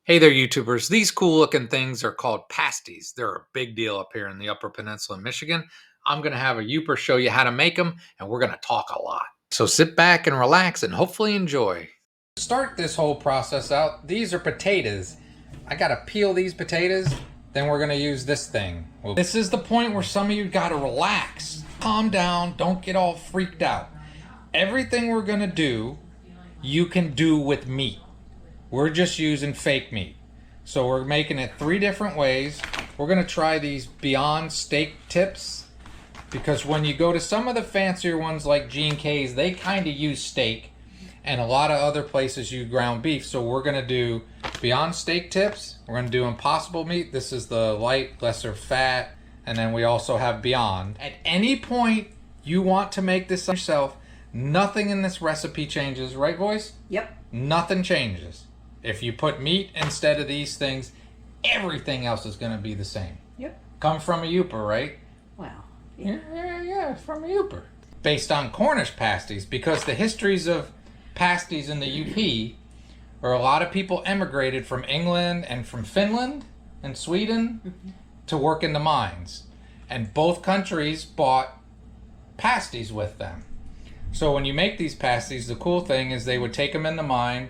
Hey there, YouTubers. These cool looking things are called pasties. They're a big deal up here in the Upper Peninsula of Michigan. I'm going to have a Yooper show you how to make them, and we're going to talk a lot. So sit back and relax and hopefully enjoy. To start this whole process out, these are potatoes. I got to peel these potatoes, then we're going to use this thing. Well, this is the point where some of you got to relax. Calm down. Don't get all freaked out. Everything we're going to do, you can do with meat. We're just using fake meat. So we're making it 3 different ways. We're gonna try these Beyond steak tips because when you go to some of the fancier ones like G&K's, they kind of use steak, and a lot of other places use ground beef. So we're gonna do Beyond steak tips. We're gonna do Impossible meat. This is the light, lesser fat, and then we also have Beyond. At any point you want to make this yourself, nothing in this recipe changes, right, boys? Yep. Nothing changes. If you put meat instead of these things, everything else is going to be the same. Yep. Come from a Yooper, right? Wow. Yeah, from a Yooper. Based on Cornish pasties, because the histories of pasties in the UP are a lot of people emigrated from England and from Finland and Sweden to work in the mines. And both countries bought pasties with them. So when you make these pasties, the cool thing is they would take them in the mine,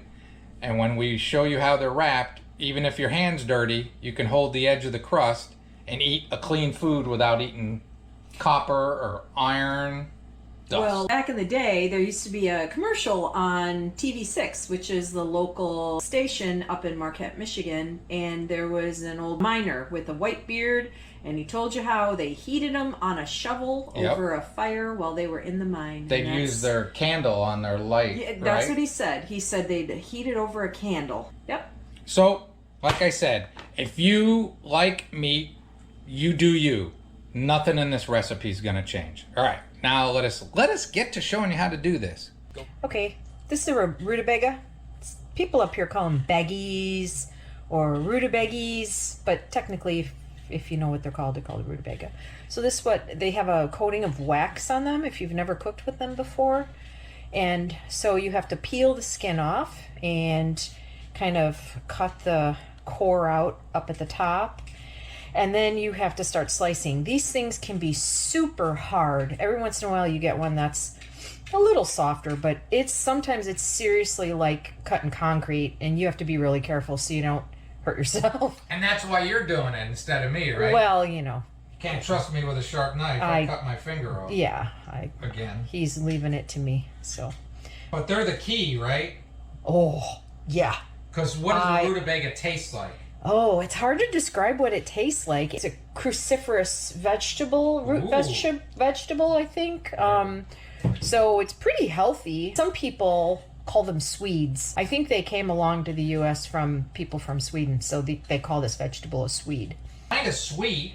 and when we show you how they're wrapped, even if your hand's dirty, you can hold the edge of the crust and eat a clean food without eating copper or iron dust. Well, back in the day, there used to be a commercial on TV6, which is the local station up in Marquette, Michigan, and there was an old miner with a white beard, and he told you how they heated them on a shovel over a fire while they were in the mine. They'd use their candle on their light, yeah, that's what he said. He said they'd heat it over a candle. Yep. So, like I said, if you like meat, you do you. Nothing in this recipe is going to change. All right, now let us get to showing you how to do this. Okay, this is a rutabaga. People up here call them baggies or rutabagies, but technically, if you know what they're called rutabaga. So this is what they have, a coating of wax on them if you've never cooked with them before. And so you have to peel the skin off and kind of cut the core out up at the top. And then you have to start slicing. These things can be super hard. Every once in a while you get one that's a little softer, but sometimes it's seriously like cutting concrete, and you have to be really careful so you don't hurt yourself. And that's why you're doing it instead of me, right? Well, you know. Can't trust me with a sharp knife. I cut my finger off. Yeah. Again. He's leaving it to me, so. But they're the key, right? Oh, yeah. Because what does a rutabaga taste like? Oh, it's hard to describe what it tastes like. It's a cruciferous vegetable, vegetable, I think. So it's pretty healthy. Some people call them Swedes. I think they came along to the U.S. from people from Sweden, so they call this vegetable a Swede. Kind of sweet.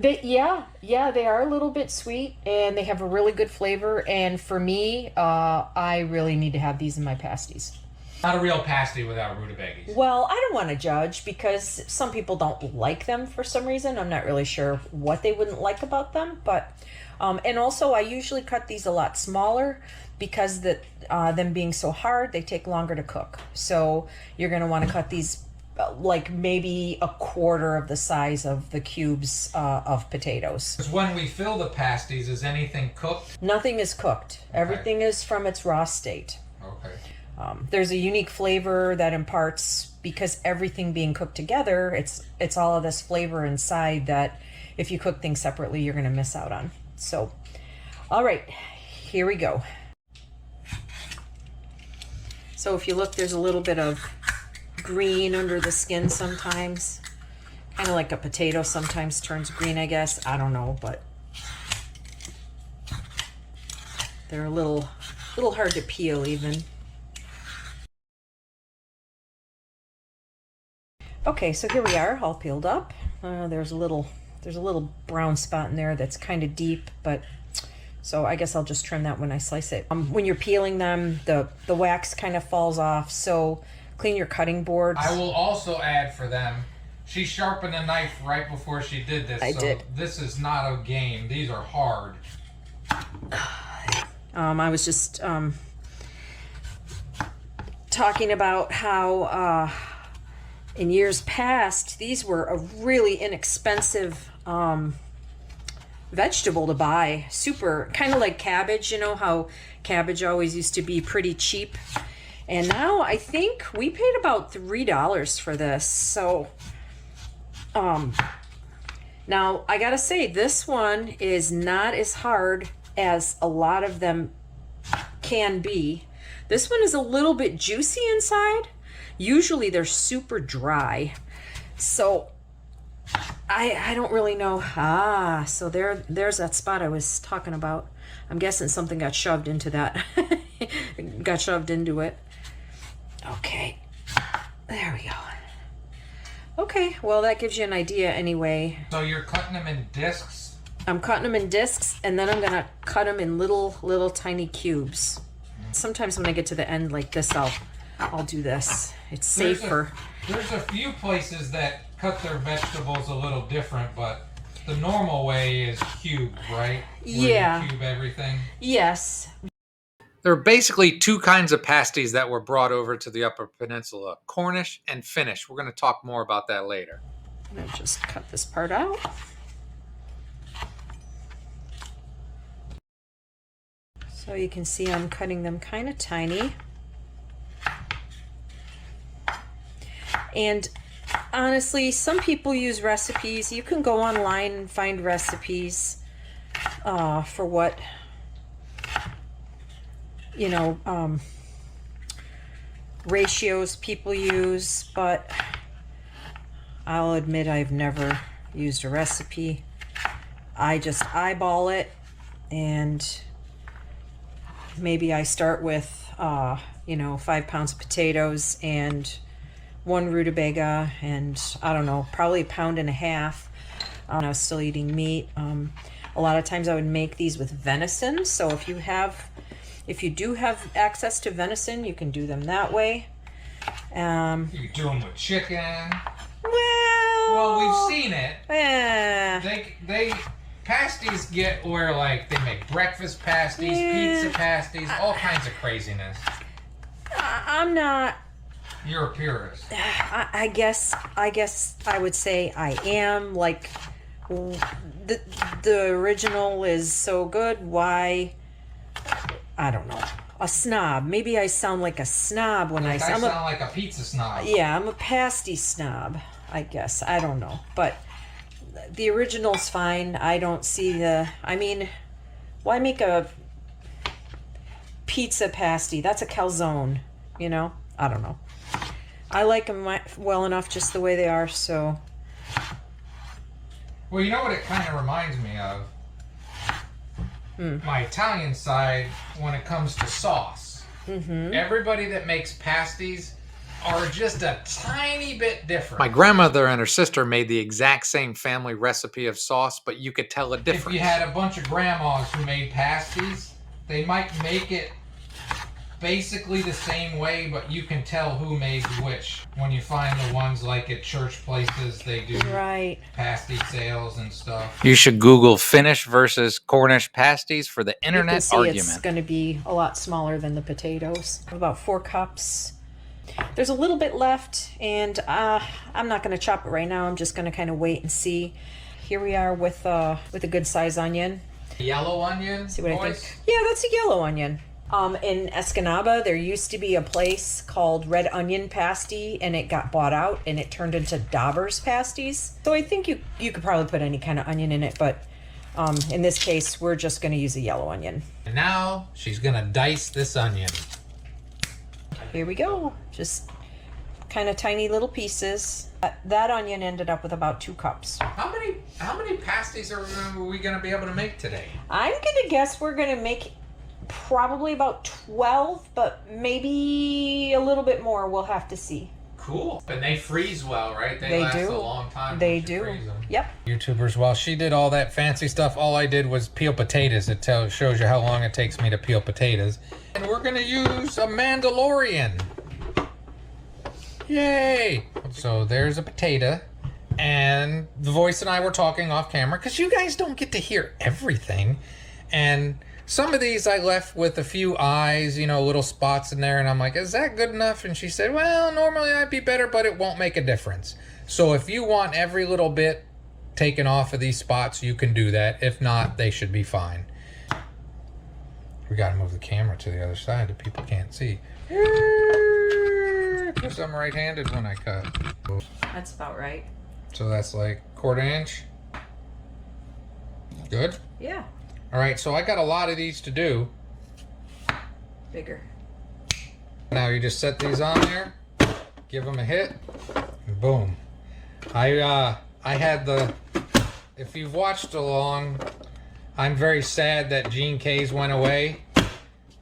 Yeah, they are a little bit sweet, and they have a really good flavor. And for me, I really need to have these in my pasties. Not a real pasty without rutabagas. Well, I don't want to judge because some people don't like them for some reason. I'm not really sure what they wouldn't like about them, but and also I usually cut these a lot smaller because them being so hard, they take longer to cook. So you're going to want to cut these like maybe a quarter of the size of the cubes of potatoes. Because when we fill the pasties, is anything cooked? Nothing is cooked. Okay. Everything is from its raw state. Okay. There's a unique flavor that imparts, because everything being cooked together, it's all of this flavor inside that if you cook things separately, you're going to miss out on. So, all right, here we go. So if you look, there's a little bit of green under the skin sometimes. Kind of like a potato sometimes turns green, I guess. I don't know, but they're a little hard to peel even. Okay, so here we are, all peeled up. There's a little brown spot in there that's kind of deep, but so I guess I'll just trim that when I slice it. When you're peeling them, the wax kind of falls off, so clean your cutting boards. I will also add for them, she sharpened a knife right before she did this. I did. This is not a game. These are hard. I was just talking about how in years past, these were a really inexpensive vegetable to buy. Super, kind of like cabbage, you know how cabbage always used to be pretty cheap. And now I think we paid about $3 for this. So, now I gotta say, this one is not as hard as a lot of them can be. This one is a little bit juicy inside. Usually they're super dry. So I don't really know. So there's that spot I was talking about. I'm guessing something got shoved into that. Got shoved into it. Okay. There we go. Okay, well that gives you an idea anyway. So you're cutting them in discs? I'm cutting them in discs, and then I'm gonna cut them in little tiny cubes. Sometimes when I get to the end like this, I'll do this. It's safer. There's a few places that cut their vegetables a little different, but the normal way is cube, right? Yeah. Where you cube everything. Yes. There are basically two kinds of pasties that were brought over to the Upper Peninsula, Cornish and Finnish. We're going to talk more about that later. I'm going to just cut this part out. So you can see I'm cutting them kind of tiny. And honestly, some people use recipes. You can go online and find recipes for what, you know, ratios people use, but I'll admit I've never used a recipe. I just eyeball it, and maybe I start with, you know, 5 pounds of potatoes and 1 rutabaga, and I don't know, probably 1.5 pounds. I was still eating meat. A lot of times I would make these with venison. So if you do have access to venison, you can do them that way. You can do them with chicken. Well, we've seen it. They pasties get where like they make breakfast pasties, pizza pasties, all kinds of craziness. I'm not. You're a purist. I guess I would say I am. Like the original is so good. Why? I don't know. A snob. Maybe I sound like a snob when I sound like a pizza snob. Yeah, I'm a pasty snob, I guess. I don't know. But the original's fine. I don't see the... I mean, why make a pizza pasty? That's a calzone, you know? I don't know. I like them well enough just the way they are, so... Well, you know what it kind of reminds me of? My Italian side, when it comes to sauce. Everybody that makes pasties are just a tiny bit different. My grandmother and her sister made the exact same family recipe of sauce, but you could tell a difference. If you had a bunch of grandmas who made pasties, they might make it basically the same way, but you can tell who made which. When you find the ones like at church places, they do pasty sales and stuff. You should Google Finnish versus Cornish pasties for the internet argument. It's going to be a lot smaller than the potatoes. About 4 cups. There's a little bit left, and I'm not going to chop it right now. I'm just going to kind of wait and see. Here we are with a good size onion. Yellow onion? See what I think? Yeah, that's a yellow onion. In Escanaba, there used to be a place called Red Onion Pasty, and it got bought out, and it turned into Dauber's Pasties. So I think you could probably put any kind of onion in it, but in this case, we're just going to use a yellow onion. And now she's going to dice this onion. Here we go. Just kind of tiny little pieces. That onion ended up with about 2 cups. How many pasties are we going to be able to make today? I'm going to guess we're going to make probably about 12, but maybe a little bit more. We'll have to see. Cool. And they freeze well, right? They last do. A long time. They do. Yep. YouTubers, while she did all that fancy stuff, all I did was peel potatoes. It shows you how long it takes me to peel potatoes. And we're going to use a Mandalorian. Yay! So there's a potato. And the voice and I were talking off camera because you guys don't get to hear everything. And Some of these I left with a few eyes, you know, little spots in there, and I'm like, is that good enough? And she said, well, normally I'd be better, but it won't make a difference. So if you want every little bit taken off of these spots, you can do that. If not, they should be fine. We gotta move the camera to the other side that people can't see. Because I'm right-handed when I cut. That's about right. So that's like 1/4 inch. Good? Yeah. All right, so I got a lot of these to do. Bigger. Now you just set these on there, give them a hit, and boom. I had the, if you've watched along, I'm very sad that Gene K's went away,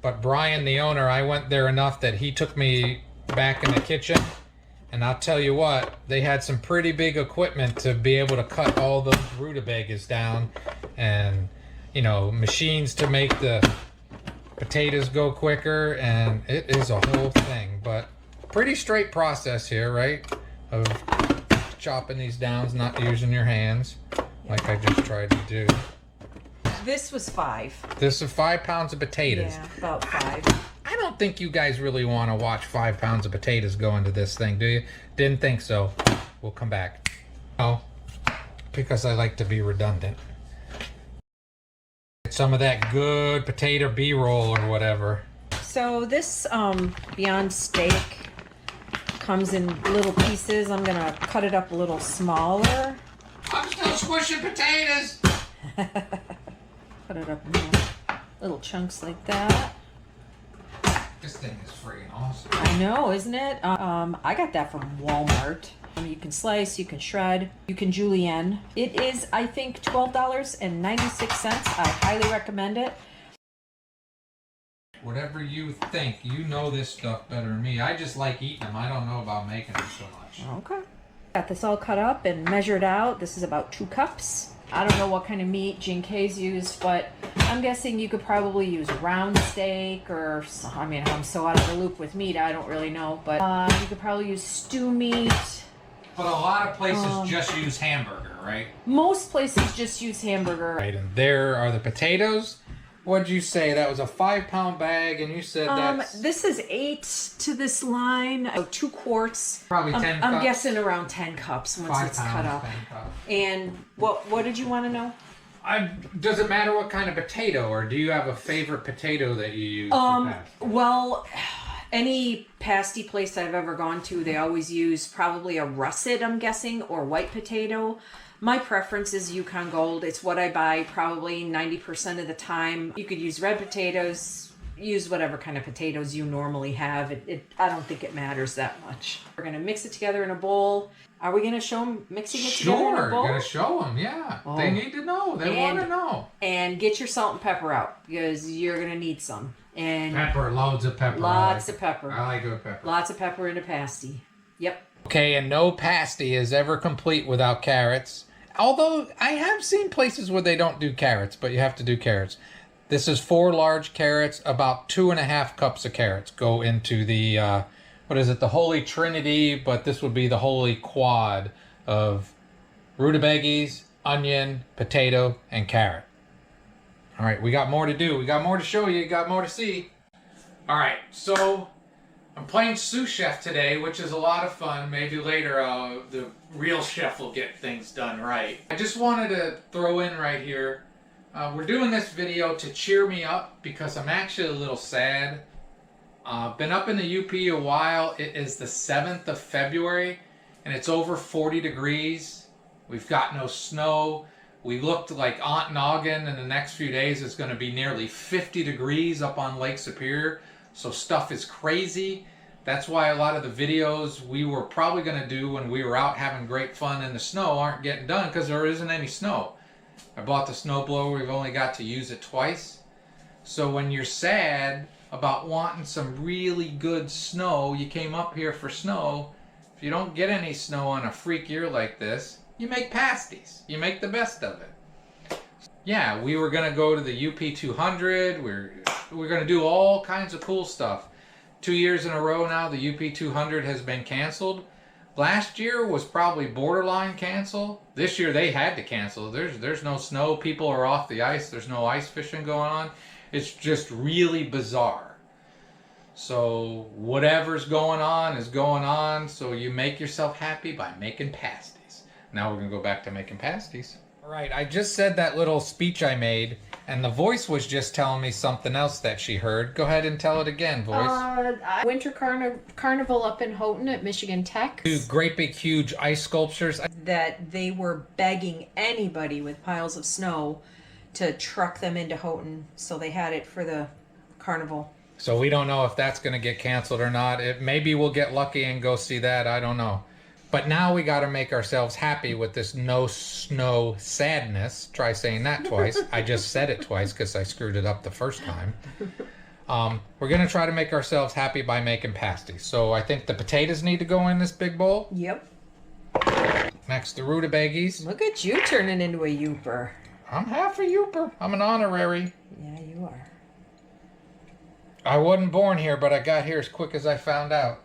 but Brian, the owner, I went there enough that he took me back in the kitchen, and I'll tell you what, they had some pretty big equipment to be able to cut all those rutabagas down, and you know, machines to make the potatoes go quicker, and it is a whole thing. But pretty straight process here, right? Of chopping these down, not using your hands like I just tried to do. This was 5. This is 5 pounds of potatoes. Yeah, about 5. I don't think you guys really want to watch 5 pounds of potatoes go into this thing, do you? Didn't think so. We'll come back. Oh, because I like to be redundant. Some of that good potato B-roll or whatever. So this Beyond Steak comes in little pieces. I'm gonna cut it up a little smaller. I'm still squishing potatoes. Cut it up in little chunks like that. This thing is freaking awesome. I know, isn't it? I got that from Walmart. You can slice, you can shred, you can julienne. It is, I think, $12.96. I highly recommend it. Whatever you think, you know this stuff better than me. I just like eating them. I don't know about making them so much. Okay. Got this all cut up and measured out. This is about 2 cups. I don't know what kind of meat Gene K's used, but I'm guessing you could probably use round steak or, I mean, I'm so out of the loop with meat, I don't really know, but you could probably use stew meat. But a lot of places just use hamburger, right? Most places just use hamburger. Right, and there are the potatoes. What'd you say? That was a 5-pound bag, and you said that's... This is 8 to this line, so 2 quarts. Probably 10 cups. I'm guessing around 10 cups once 5 it's pounds, cut up. 10 cups. And what did you want to know? Does it matter what kind of potato, or do you have a favorite potato that you use for pasty? Well, any pasty place I've ever gone to, they always use probably a russet, I'm guessing, or white potato. My preference is Yukon Gold. It's what I buy probably 90% of the time. You could use red potatoes, use whatever kind of potatoes you normally have. I don't think it matters that much. We're going to mix it together in a bowl. Are we going to show them mixing it together in a bowl? Sure, you're going to show them, yeah. Oh. They need to know. They want to know. And get your salt and pepper out because you're going to need some. And pepper, loads of pepper. Lots of pepper. I like good pepper. Lots of pepper in a pasty. Yep. Okay, and no pasty is ever complete without carrots. Although I have seen places where they don't do carrots, but you have to do carrots. This is 4 large carrots. About 2.5 cups of carrots go into the, what is it, the Holy Trinity, but this would be the Holy Quad of rutabagas, onion, potato, and carrot. All right, we got more to do. We got more to show you. Got more to see. All right, so I'm playing sous chef today, which is a lot of fun. Maybe later the real chef will get things done right. I just wanted to throw in right here. We're doing this video to cheer me up because I'm actually a little sad. Been up in the UP a while. It is the 7th of February and it's over 40 degrees. We've got no snow. We looked like Aunt Noggin, and the next few days is going to be nearly 50 degrees up on Lake Superior. So stuff is crazy. That's why a lot of the videos we were probably going to do when we were out having great fun in the snow aren't getting done because there isn't any snow. I bought the snowblower. We've only got to use it twice. So when you're sad about wanting some really good snow, you came up here for snow. If you don't get any snow on a freak year like this, you make pasties. You make the best of it. Yeah, we were going to go to the UP 200. We're going to do all kinds of cool stuff. 2 years in a row now, the UP 200 has been canceled. Last year was probably borderline cancel. This year they had to cancel. There's no snow. People are off the ice. There's no ice fishing going on. It's just really bizarre. So whatever's going on is going on. So you make yourself happy by making pasties. Now we're gonna go back to making pasties. All right, I just said that little speech I made, and the voice was just telling me something else that she heard. Go ahead and tell it again, voice. Winter Carnival up in Houghton at Michigan Tech. Two great big huge ice sculptures. That they were begging anybody with piles of snow to truck them into Houghton, so they had it for the carnival. So we don't know if that's going to get canceled or not. Maybe we'll get lucky and go see that. I don't know. But now we got to make ourselves happy with this no snow sadness. Try saying that twice. I just said it twice because I screwed it up the first time. We're going to try to make ourselves happy by making pasties. So I think the potatoes need to go in this big bowl. Yep. Next, the rutabagas. Look at you turning into a Yooper. I'm half a Yooper. I'm an honorary. Yeah, you are. I wasn't born here, but I got here as quick as I found out.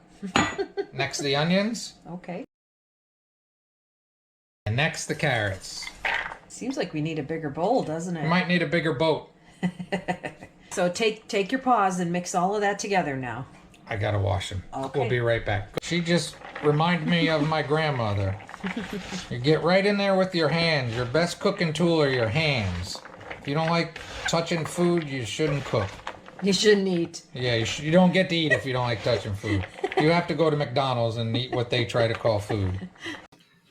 Next, the onions. Okay. And next, the carrots. Seems like we need a bigger bowl, doesn't it? We might need a bigger boat. So take your paws and mix all of that together now. I gotta wash them. Okay. We'll be right back. She just reminded me of my grandmother. You get right in there with your hands. Your best cooking tool are your hands. If you don't like touching food, you shouldn't cook. You shouldn't eat. Yeah, you don't get to eat if you don't like touching food. You have to go to McDonald's and eat what they try to call food.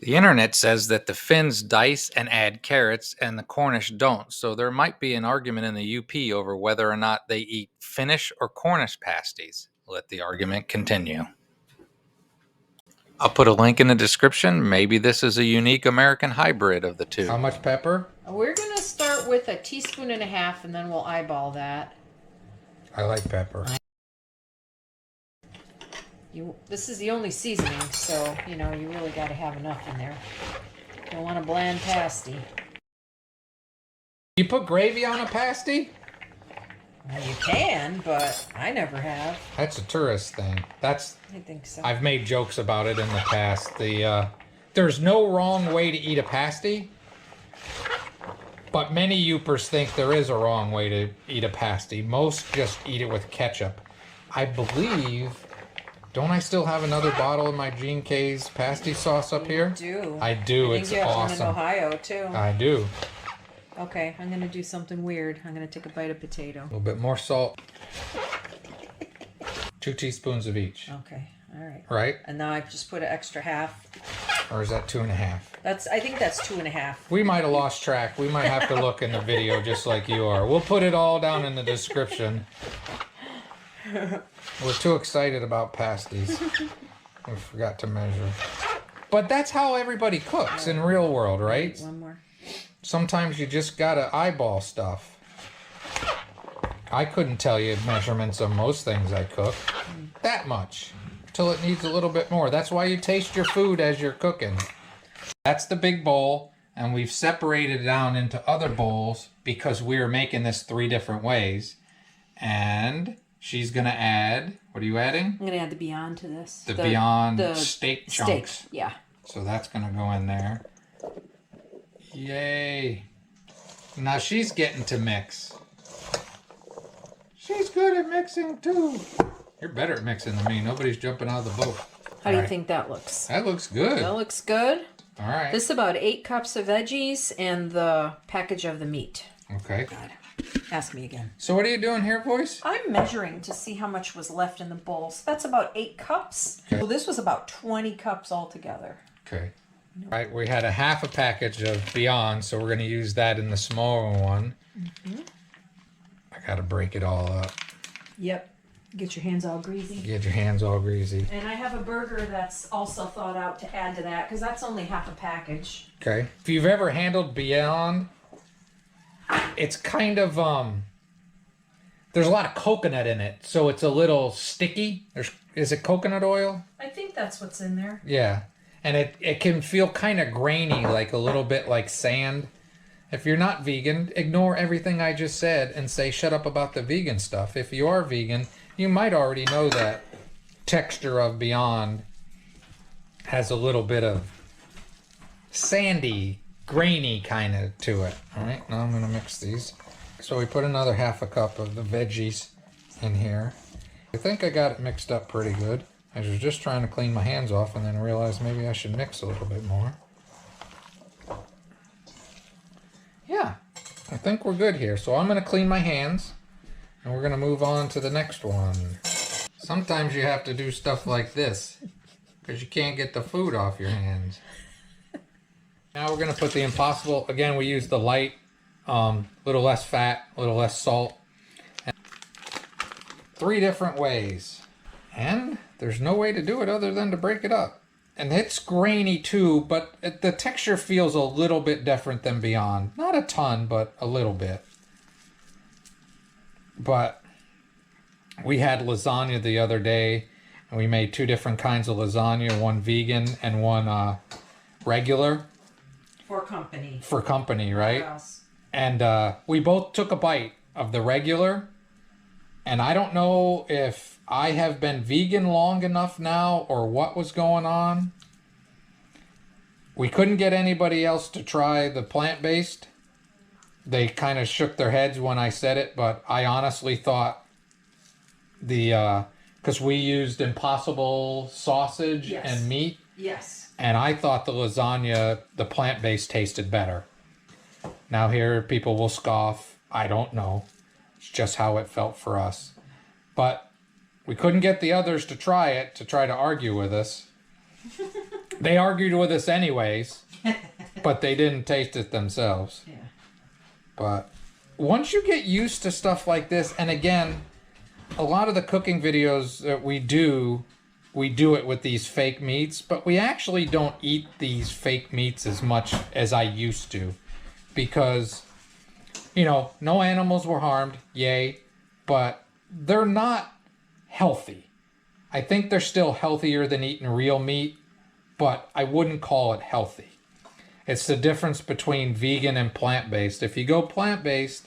The internet says that the Finns dice and add carrots and the Cornish don't, so there might be an argument in the UP over whether or not they eat Finnish or Cornish pasties. Let the argument continue. I'll put a link in the description. Maybe this is a unique American hybrid of the two. How much pepper? We're going to start with a teaspoon and a half, and then we'll eyeball that. I like pepper. This is the only seasoning, so, you really got to have enough in there. You don't want a bland pasty. You put gravy on a pasty? Well, you can, but I never have. That's a tourist thing. I think so. I've made jokes about it in the past. There's no wrong way to eat a pasty, but many Yoopers think there is a wrong way to eat a pasty. Most just eat it with ketchup. I believe... Don't I still have another bottle of my Gene K's pasty sauce up here? You do. I do. It's awesome. you have one in Ohio, too. I do. Okay, I'm going to do something weird. I'm going to take a bite of potato. A little bit more salt. 2 teaspoons of each. Okay, all right. Right? And now I've just put an extra half. Or is that 2.5? I think that's 2.5. We might have lost track. We might have to look in the video just like you are. We'll put it all down in the description. We're too excited about pasties. We forgot to measure. But that's how everybody cooks in real world, right? One more. Sometimes you just gotta eyeball stuff. I couldn't tell you measurements of most things I cook. That much. Till it needs a little bit more. That's why you taste your food as you're cooking. That's the big bowl, and we've separated it down into other bowls because we're making this 3 different ways. And she's gonna add, what are you adding? I'm going to add the Beyond to this. The Beyond steak chunks. Steak, yeah. So that's gonna go in there. Yay. Now she's getting to mix. She's good at mixing too. You're better at mixing than me. Nobody's jumping out of the boat. How do you think that looks? That looks good. That looks good. All right. This is about 8 cups of veggies and the package of the meat. Okay. God. Ask me again. So what are you doing here, voice? I'm measuring to see how much was left in the bowl. So that's about 8 cups. Okay. So this was about 20 cups altogether. Okay. All right, we had a half a package of Beyond, so we're going to use that in the smaller one. Mm-hmm. I got to break it all up. Yep. Get your hands all greasy. Get your hands all greasy. And I have a burger that's also thawed out to add to that, because that's only half a package. Okay. If you've ever handled Beyond, it's kind of, there's a lot of coconut in it, so it's a little sticky. Is it coconut oil? I think that's what's in there. Yeah. And it can feel kind of grainy, like a little bit like sand. If you're not vegan, ignore everything I just said and say shut up about the vegan stuff. If you are vegan, you might already know that texture of Beyond has a little bit of sandy, grainy kind of to it. All right, now I'm going to mix these. So we put another half a cup of the veggies in here. I think I got it mixed up pretty good. I was just trying to clean my hands off and then realized maybe I should mix a little bit more. Yeah, I think we're good here. So I'm going to clean my hands and we're going to move on to the next one. Sometimes you have to do stuff like this because you can't get the food off your hands. Now we're going to put the Impossible. Again, we use the light, little less fat, a little less salt. And 3 different ways. And there's no way to do it other than to break it up. And it's grainy too, but the texture feels a little bit different than Beyond. Not a ton, but a little bit. But we had lasagna the other day, and we made 2 different kinds of lasagna, one vegan and one regular. For company. For company, right? What else? And we both took a bite of the regular, and I don't know if I have been vegan long enough now or what was going on. We couldn't get anybody else to try the plant-based. They kind of shook their heads when I said it, but I honestly thought because we used Impossible sausage and meat. Yes. And I thought the lasagna, the plant-based, tasted better. Now here people will scoff. I don't know. It's just how it felt for us. But we couldn't get the others to try it, to try to argue with us. They argued with us anyways, but they didn't taste it themselves. Yeah. But once you get used to stuff like this, and again, a lot of the cooking videos that we do it with these fake meats, but we actually don't eat these fake meats as much as I used to. Because, you know, no animals were harmed, yay, but they're not healthy. I think they're still healthier than eating real meat, but I wouldn't call it healthy. It's the difference between vegan and plant-based. If you go plant-based,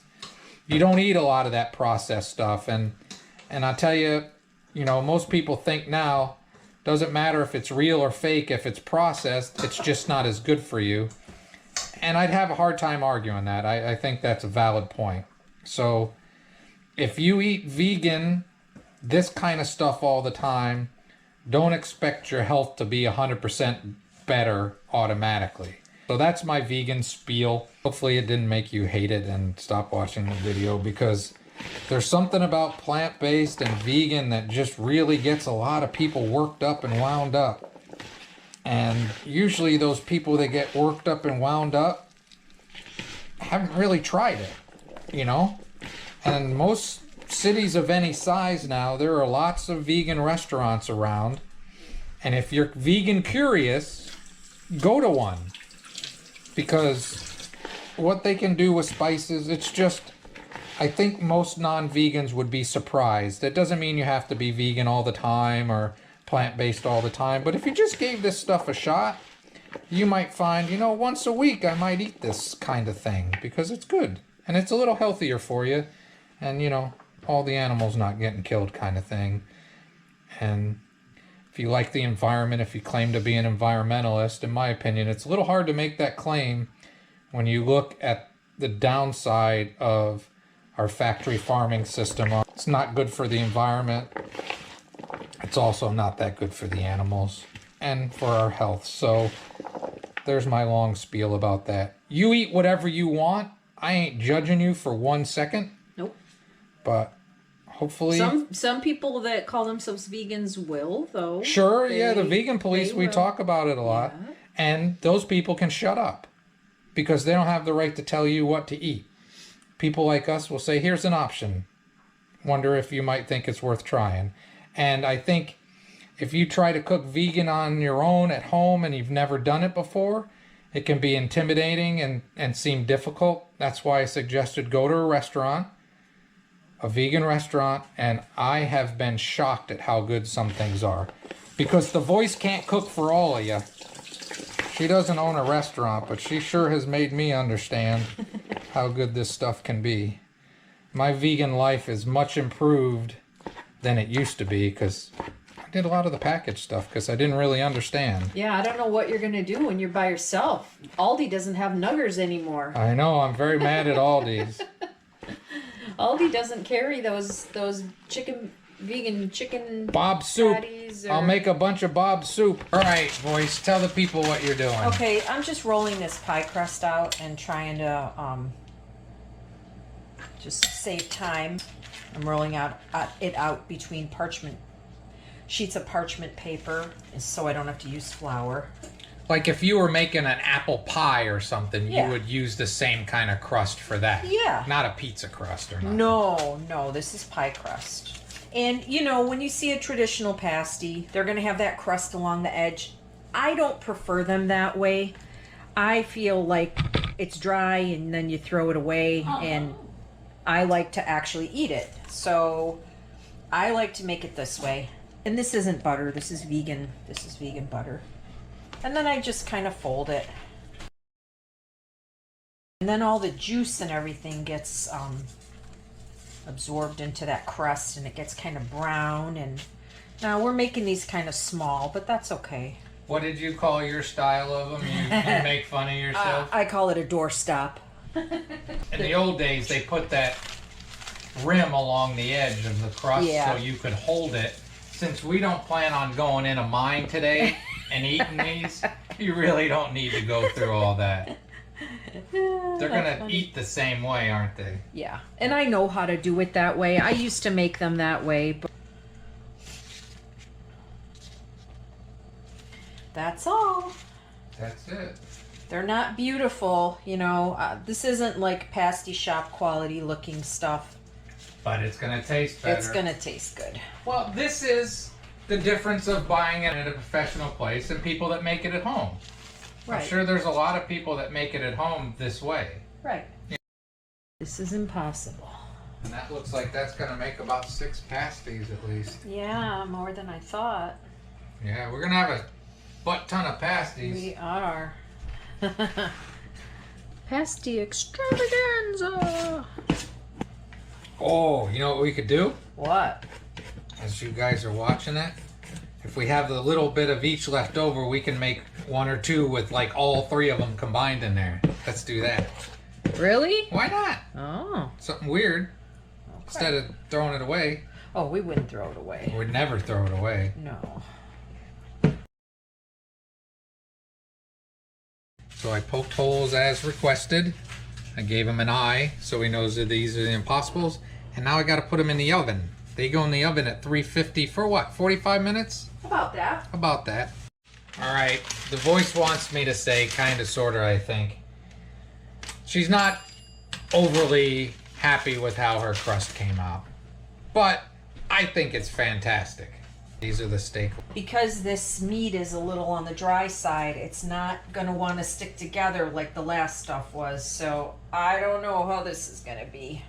you don't eat a lot of that processed stuff. And I tell you, you know, most people think now, doesn't matter if it's real or fake, if it's processed, it's just not as good for you. And I'd have a hard time arguing that. I think that's a valid point. So if you eat vegan, this kind of stuff all the time, don't expect your health to be 100% better automatically. So that's my vegan spiel. Hopefully it didn't make you hate it and stop watching the video, because there's something about plant-based and vegan that just really gets a lot of people worked up and wound up. And usually those people that get worked up and wound up haven't really tried it, you know? And most cities of any size now, there are lots of vegan restaurants around. And if you're vegan curious, go to one. Because what they can do with spices, it's just, I think most non-vegans would be surprised. That doesn't mean you have to be vegan all the time or plant-based all the time. But if you just gave this stuff a shot, you might find, you know, once a week I might eat this kind of thing because it's good. And it's a little healthier for you. And, you know, all the animals not getting killed kind of thing. And if you like the environment, if you claim to be an environmentalist, in my opinion, it's a little hard to make that claim when you look at the downside of our factory farming system. It's not good for the environment. It's also not that good for the animals and for our health. So there's my long spiel about that. You eat whatever you want. I ain't judging you for 1 second. Nope. But hopefully some people that call themselves vegans will, though. Sure, yeah, the vegan police, we talk about it a lot. Yeah. And those people can shut up because they don't have the right to tell you what to eat. People like us will say, here's an option. Wonder if you might think it's worth trying. And I think if you try to cook vegan on your own at home and you've never done it before, it can be intimidating and seem difficult. That's why I suggested go to a restaurant, a vegan restaurant, and I have been shocked at how good some things are. Because the voice can't cook for all of you. She doesn't own a restaurant, but she sure has made me understand how good this stuff can be. My vegan life is much improved than it used to be because I did a lot of the packaged stuff because I didn't really understand. Yeah, I don't know what you're going to do when you're by yourself. Aldi doesn't have nuggers anymore. I know, I'm very mad at Aldi's. Aldi doesn't carry those vegan chicken Bob soup. patties. I'll make a bunch of Bob soup. All right, voice, tell the people what you're doing. Okay, I'm just rolling this pie crust out and trying to just save time. I'm rolling it out between sheets of parchment paper so I don't have to use flour. Like if you were making an apple pie or something, Yeah. you would use the same kind of crust for that. Yeah. Not a pizza crust or nothing. No, this is pie crust. And you know, when you see a traditional pasty, they're going to have that crust along the edge. I don't prefer them that way. I feel like it's dry and then you throw it away, and I like to actually eat it. So I like to make it this way. And this isn't butter, this is vegan. This is vegan butter. And then I just kind of fold it. And then all the juice and everything gets absorbed into that crust, and it gets kind of brown. And now we're making these kind of small, but that's okay. What did you call your style of them? You make fun of yourself? I call it a doorstop. In the old days, they put that rim along the edge of the crust so you could hold it. Since we don't plan on going in a mine today and eating these, you really don't need to go through all that. They're gonna eat the same way, aren't they? Yeah, and I know how to do it that way. I used to make them that way, but that's all. That's it. They're not beautiful, you know. This isn't like pasty shop quality looking stuff. But it's gonna taste better. It's gonna taste good. Well, this is the difference of buying it at a professional place and people that make it at home. Right. I'm sure there's a lot of people that make it at home this way. Right. Yeah. This is impossible. And that looks like that's gonna make about 6 pasties at least. Yeah, more than I thought. Yeah, we're gonna have a butt ton of pasties. We are. Pasty extravaganza. Oh, you know what we could do? What? As you guys are watching it, if we have the little bit of each left over, we can make 1 or 2 with like all 3 of them combined in there. Let's do that. Really? Why not? Oh. Something weird. Okay. Instead of throwing it away. Oh, we wouldn't throw it away. We'd never throw it away. No. So I poked holes as requested. I gave him an eye so he knows that these are the impossibles. And now I got to put them in the oven. They go in the oven at 350 for what, 45 minutes? About that. About that. All right, the voice wants me to say, kind of, sort of, I think. She's not overly happy with how her crust came out. But I think it's fantastic. These are the steak. Because this meat is a little on the dry side, it's not going to want to stick together like the last stuff was. So I don't know how this is going to be.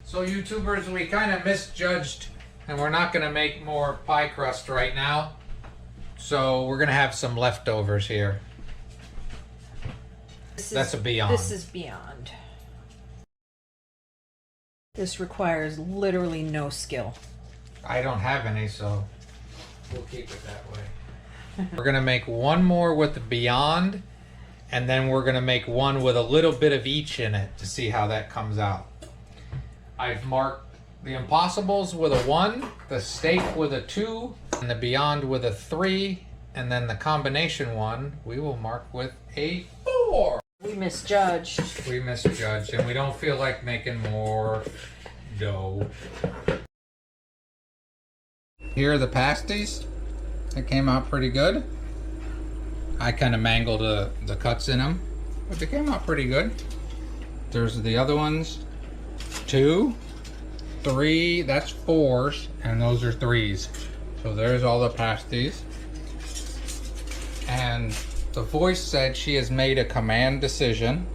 So YouTubers, we kind of misjudged and we're not going to make more pie crust right now. So we're going to have some leftovers here. That's a beyond. This is beyond. This requires literally no skill. I don't have any, so we'll keep it that way. We're going to make 1 more with the beyond, and then we're going to make 1 with a little bit of each in it to see how that comes out. I've marked the impossibles with a 1, the steak with a 2, and the beyond with a 3, and then the combination one we will mark with a 4. We misjudged. We misjudged, and we don't feel like making more dough. Here are the pasties. They came out pretty good. I kind of mangled the cuts in them, but they came out pretty good. There's the other ones. 2, 3, that's 4s, and those are 3s. So there's all the pasties. And the voice said she has made a command decision.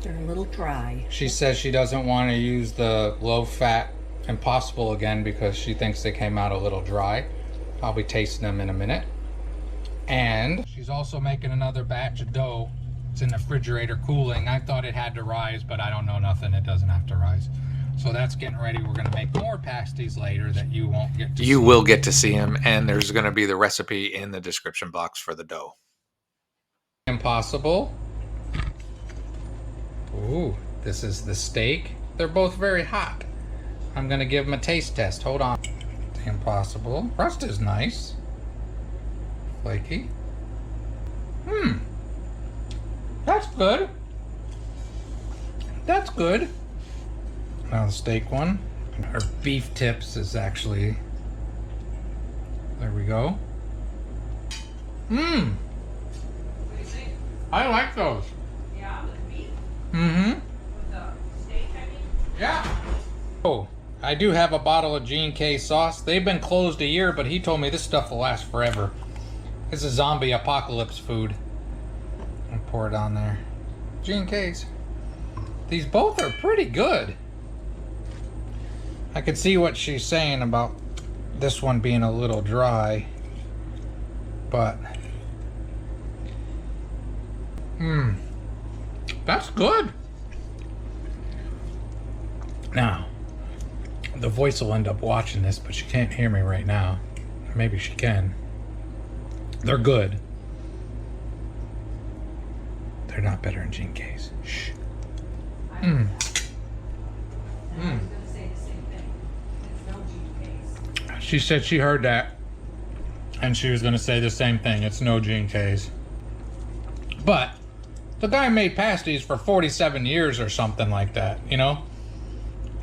They're a little dry. She says she doesn't want to use the low-fat Impossible again because she thinks they came out a little dry. I'll be tasting them in a minute. And she's also making another batch of dough. It's in the refrigerator cooling. I thought it had to rise, but I don't know nothing. It doesn't have to rise. So that's getting ready. We're going to make more pasties later that you won't get to see. You will get to see them, and there's going to be the recipe in the description box for the dough. Impossible. Ooh, this is the steak. They're both very hot. I'm going to give them a taste test. Hold on. The Impossible. Crust is nice. Flaky. That's good. That's good. Now the steak one. Our beef tips is actually, there we go. What do you think? I like those. Yeah, with beef? Mm-hmm. With the steak, I mean? Yeah. Oh, I do have a bottle of G&K sauce. They've been closed a year, but he told me this stuff will last forever. It's a zombie apocalypse food. I'll pour it on there. G&K's. These both are pretty good. I can see what she's saying about this one being a little dry, but that's good. Now, the voice will end up watching this, but she can't hear me right now. Maybe she can. They're good. They're not better than G&K's. Shh. She said she heard that, and she was going to say the same thing. It's no G&K's. But the guy made pasties for 47 years or something like that, you know?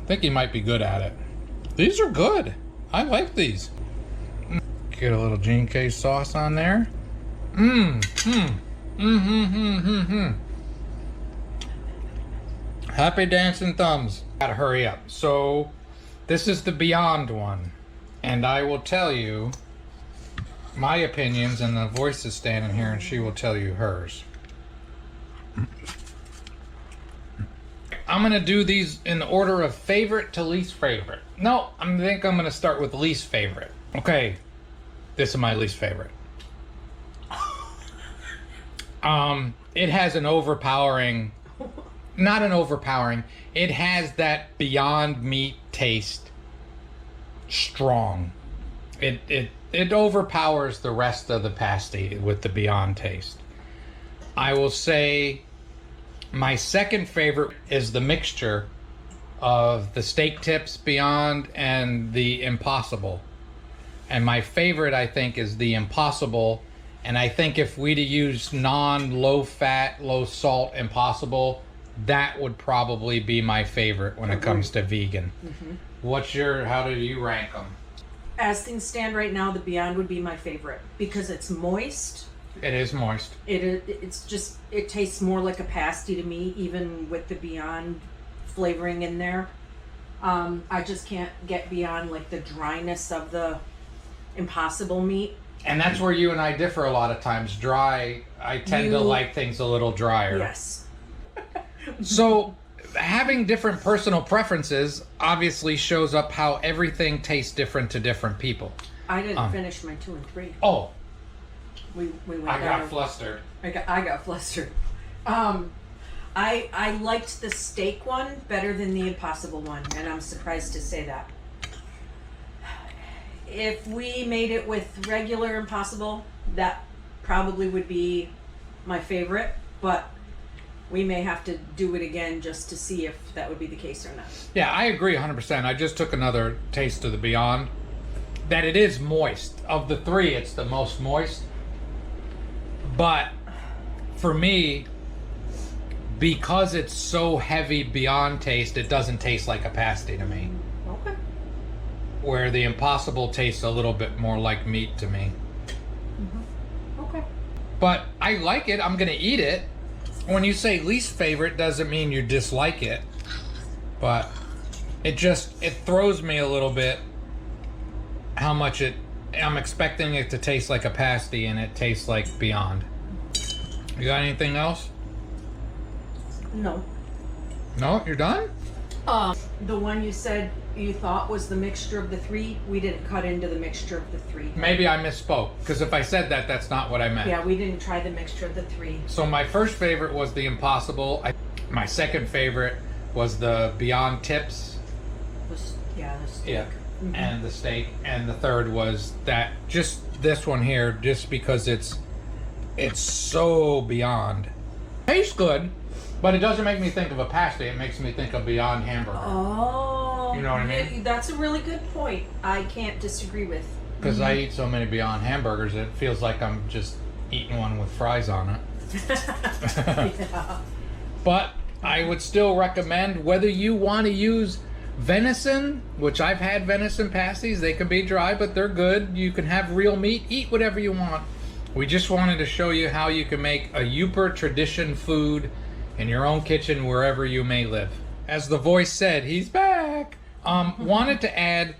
I think he might be good at it. These are good. I like these. Get a little G&K sauce on there. Happy dancing thumbs. Gotta hurry up. So, this is the Beyond one. And I will tell you my opinions, and the voice is standing here and she will tell you hers. I'm gonna do these in the order of favorite to least favorite. No, I think I'm gonna start with least favorite. Okay, this is my least favorite. It has an overpowering, not an overpowering, it has that Beyond Meat taste strong. It overpowers the rest of the pasty with the Beyond taste. I will say my second favorite is the mixture of the steak tips Beyond and the Impossible. And my favorite, I think, is the Impossible. And I think if we'd have used non-low fat, low salt Impossible, that would probably be my favorite when it comes to vegan. How do you rank them? As things stand right now, the Beyond would be my favorite because it's moist. It is moist. It tastes more like a pasty to me, even with the Beyond flavoring in there. I just can't get beyond like the dryness of the Impossible meat. And that's where you and I differ a lot of times. Dry, I tend to like things a little drier. Yes. So, having different personal preferences obviously shows up how everything tastes different to different people. I didn't finish my 2 and 3. Oh. We went I down. got flustered. I got flustered. I liked the steak one better than the Impossible one, and I'm surprised to say that. If we made it with regular Impossible, that probably would be my favorite, but we may have to do it again just to see if that would be the case or not. Yeah, I agree 100%. I just took another taste of the Beyond. That it is moist. Of the three, it's the most moist. But for me, because it's so heavy Beyond taste, it doesn't taste like a pasty to me. Okay. Where the Impossible tastes a little bit more like meat to me. Okay. But I like it. I'm going to eat it. When you say least favorite, doesn't mean you dislike it. But it throws me a little bit how much I'm expecting it to taste like a pasty and it tastes like Beyond. You got anything else? No. No? You're done? The one you said you thought was the mixture of the three, we didn't cut into the mixture of the three. Maybe I misspoke, because if I said that, that's not what I meant. Yeah, we didn't try the mixture of the three. So my first favorite was the Impossible. My second favorite was the Beyond Tips. Yeah, the steak. Yeah. And the steak. And the third was that just this one here, just because it's so beyond. Tastes good, but it doesn't make me think of a pasty. It makes me think of Beyond Hamburger. Oh. You know what I mean? Yeah, that's a really good point. I can't disagree with. Because I eat so many Beyond Hamburgers, it feels like I'm just eating one with fries on it. Yeah. But I would still recommend, whether you want to use venison, which I've had venison pasties, they can be dry, but they're good. You can have real meat, eat whatever you want. We just wanted to show you how you can make a Yooper tradition food in your own kitchen wherever you may live. As the voice said, he's back. Wanted to add,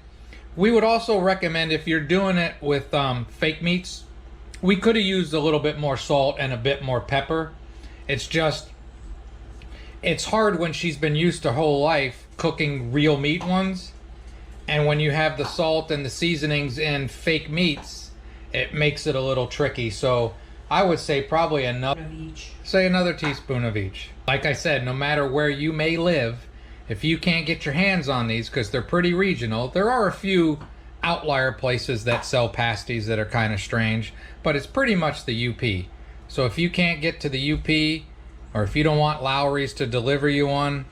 we would also recommend, if you're doing it with fake meats, we could have used a little bit more salt and a bit more pepper. It's just, it's hard when she's been used her whole life cooking real meat ones, and when you have the salt and the seasonings in fake meats, it makes it a little tricky. So I would say probably another teaspoon of each. Like I said, no matter where you may live, if you can't get your hands on these, because they're pretty regional, there are a few outlier places that sell pasties that are kind of strange, but it's pretty much the UP. So if you can't get to the UP, or if you don't want Lowry's to deliver you one,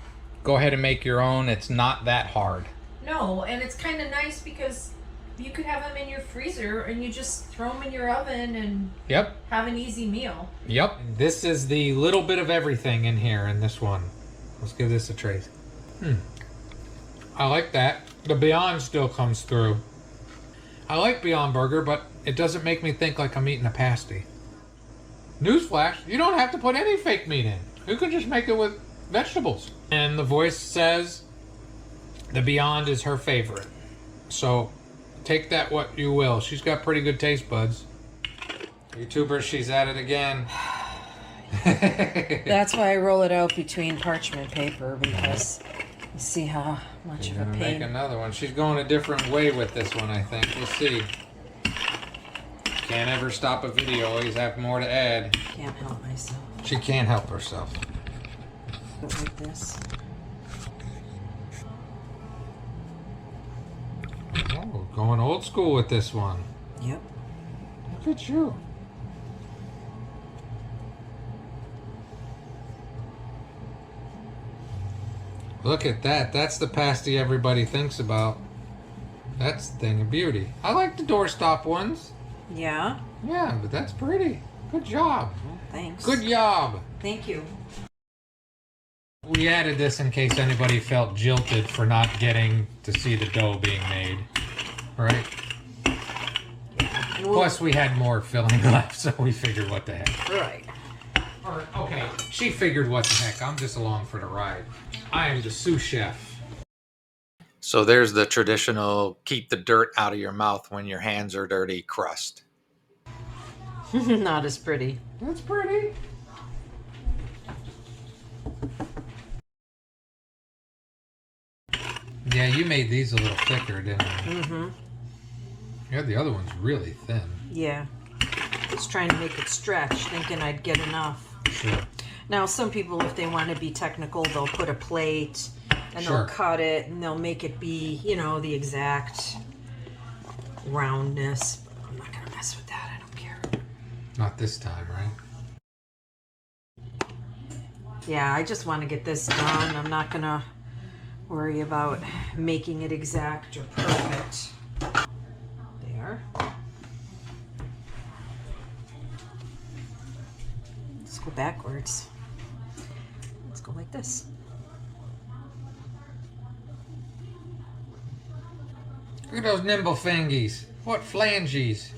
go ahead and make your own. It's not that hard. No, and it's kind of nice because you could have them in your freezer and you just throw them in your oven and have an easy meal. Yep. This is the little bit of everything in here in this one. Let's give this a taste. I like that. The Beyond still comes through. I like Beyond Burger, but it doesn't make me think like I'm eating a pasty. Newsflash, you don't have to put any fake meat in. You can just make it with vegetables. And the voice says the Beyond is her favorite. So take that what you will. She's got pretty good taste buds. YouTubers, she's at it again. That's why I roll it out between parchment paper, because you see how much of a pain. Make another one. She's going a different way with this one, I think. We'll see. Can't ever stop a video. Always have more to add. Can't help myself. She can't help herself. Like this. Oh, going old school with this one. Yep. Look at you. Look at that. That's the pasty everybody thinks about. That's the thing of beauty. I like the doorstop ones. Yeah? Yeah, but that's pretty. Good job. Well, thanks. Good job. Thank you. We added this in case anybody felt jilted for not getting to see the dough being made. Right? Yeah. Plus, we had more filling left, so we figured what the heck. Right. Or, okay, she figured what the heck. I'm just along for the ride. I am the sous chef. So there's the traditional keep the dirt out of your mouth when your hands are dirty crust. Not as pretty. That's pretty. Yeah, you made these a little thicker, didn't you? Mm-hmm. Yeah, the other one's really thin. Yeah. Just trying to make it stretch, thinking I'd get enough. Sure. Now, some people, if they want to be technical, they'll put a plate and they'll cut it and they'll make it be, you know, the exact roundness. But I'm not going to mess with that. I don't care. Not this time, right? Yeah, I just want to get this done. I'm not going to worry about making it exact or perfect. There. Let's go backwards. Let's go like this. Look at those nimble fingies. What flanges?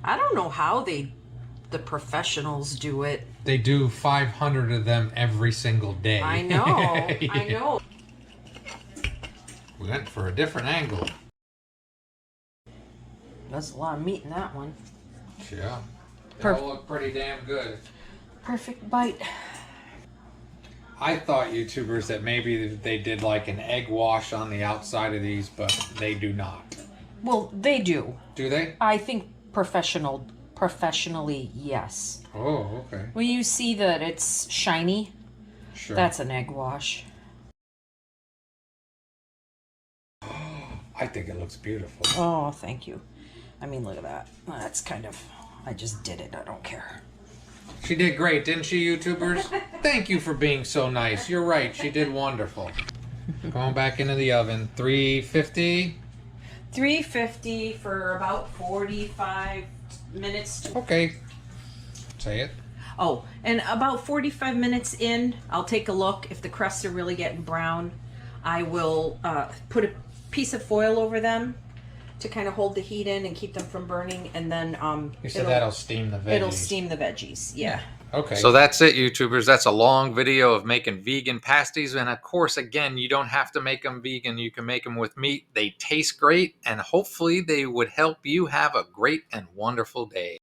I don't know how the professionals do it. They do 500 of them every single day. I know. I know. We went for a different angle. There's a lot of meat in that one. Yeah. They all look pretty damn good. Perfect bite. I thought, YouTubers, that maybe they did like an egg wash on the outside of these, but they do not. Well, they do. Do they? I think professionally, yes. Oh, okay. When you see that it's shiny, Sure. That's an egg wash. I think it looks beautiful. Oh, thank you. I mean, look at that. That's kind of, I just did it. I don't care. She did great, didn't she, YouTubers? Thank you for being so nice. You're right. She did wonderful. Going back into the oven. 350. 350 for about 45 minutes. Okay. Say it. Oh, and about 45 minutes in, I'll take a look. If the crusts are really getting brown, I will put a piece of foil over them to kind of hold the heat in and keep them from burning. And then You said that'll steam the veggies. It'll steam the veggies. Yeah. Okay. So that's it, YouTubers. That's a long video of making vegan pasties. And of course, again, you don't have to make them vegan. You can make them with meat. They taste great. And hopefully they would help you have a great and wonderful day.